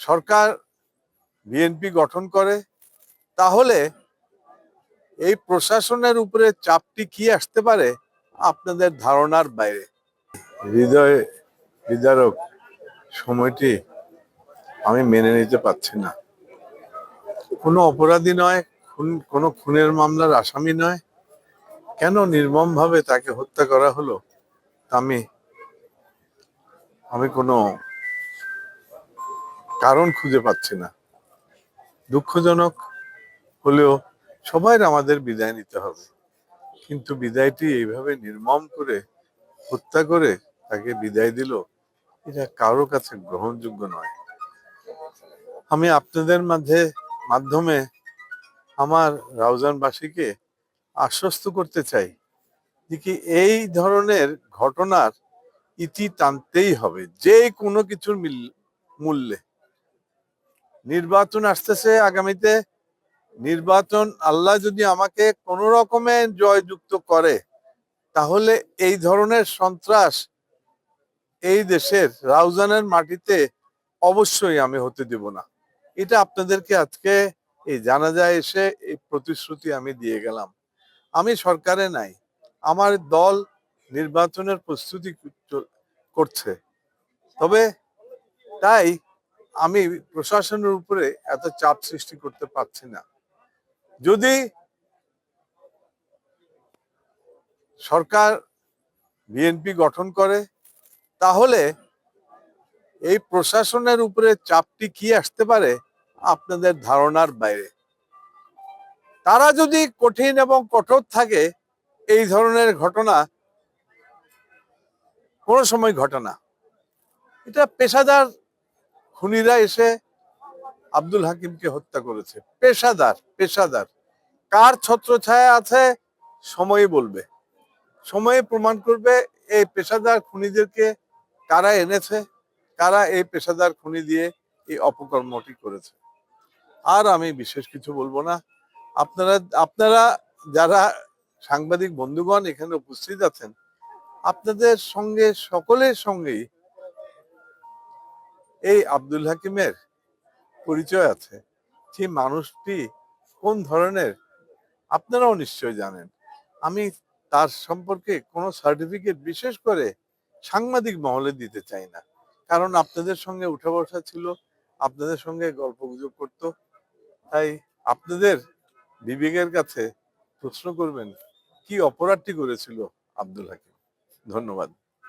সরকার BNP গঠন করে, তাহলে এই প্রশাসনের উপরে চাপটি কি আসতে পারে আপনাদের ধারণার বাইরে। হৃদয় বিদারক সময়টি আমি মেনে নিতে পারছি না। কোনো অপরাধী নয়, কোনো খুনের মামলার আসামি নয়, কেন নির্মমভাবে তাকে হত্যা করা হলো আমি কোনো কারণ খুঁজে পাচ্ছি না। দুঃখজনক হলেও সবাই আমাদের বিদায় নিতে হবে, কিন্তু বিদায়টি এইভাবে নির্মম করে হত্যা করে তাকে বিদায় দিল, এটা কারো কাছে গ্রহণযোগ্য নয়। আমি আপনাদের মাধ্যমে আমার রাউজানবাসীকে আশ্বস্ত করতে চাই যে কি এই ধরনের ঘটনার ইতি টানতেই হবে, যে কোনো কিছুর মূল্যে। নির্বাচন আসতেছে আগামীতে, নির্বাচন আল্লাহ যদি আমাকে কোনো রকমে জয়যুক্ত করে, তাহলে এই ধরনের সন্ত্রাস এই দেশের রাউজানের মাটিতে অবশ্যই আমি হতে দেব না। এটা আপনাদেরকে আজকে এই জানাজায় এসে এই প্রতিশ্রুতি আমি দিয়ে গেলাম। আমি সরকারে নাই, আমার দল নির্বাচনের প্রস্তুতি করছে, তবে তাই আমি প্রশাসনের উপরে এত চাপ সৃষ্টি করতে পারছি না। যদি সরকার বিএনপি গঠন করে, তাহলে এই প্রশাসনের উপরে চাপটি কি আসতে পারে আপনাদের ধারণার বাইরে। তারা যদি কঠিন এবং কঠোর থাকে, এই ধরনের ঘটনা কোনো সময় ঘটে না। এটা পেশাদার খুনিরা এসে আব্দুল হাকিমকে হত্যা করেছে, পেশাদার। কার ছত্রছায়া আছে সময় বলবে, সময়ে প্রমাণ করবে এই পেশাদার খুনিদেরকে কারা এনেছে, কারা এই পেশাদার খুনি দিয়ে এই অপকর্মটি করেছে। আর আমি বিশেষ কিছু বলবো না। আপনারা যারা সাংবাদিক বন্ধুগণ এখানে উপস্থিত আছেন, আপনাদের সঙ্গে সকলের সঙ্গেই এই আব্দুল হাকিমের পরিচয় আছে। সেই মানুষটি কোন ধরনের আপনারাও নিশ্চয় জানেন। আমি তার সম্পর্কে কোনো সার্টিফিকেট বিশেষ করে সাংবাদিক মহলে দিতে চাই না, কারণ আপনাদের সঙ্গে উঠা বসা ছিল, আপনাদের সঙ্গে গল্প গুজব করতো। তাই আপনাদের বিবেকের কাছে প্রশ্ন করবেন কি অপরাধটি করেছিল আব্দুল হাকিম। ধন্যবাদ।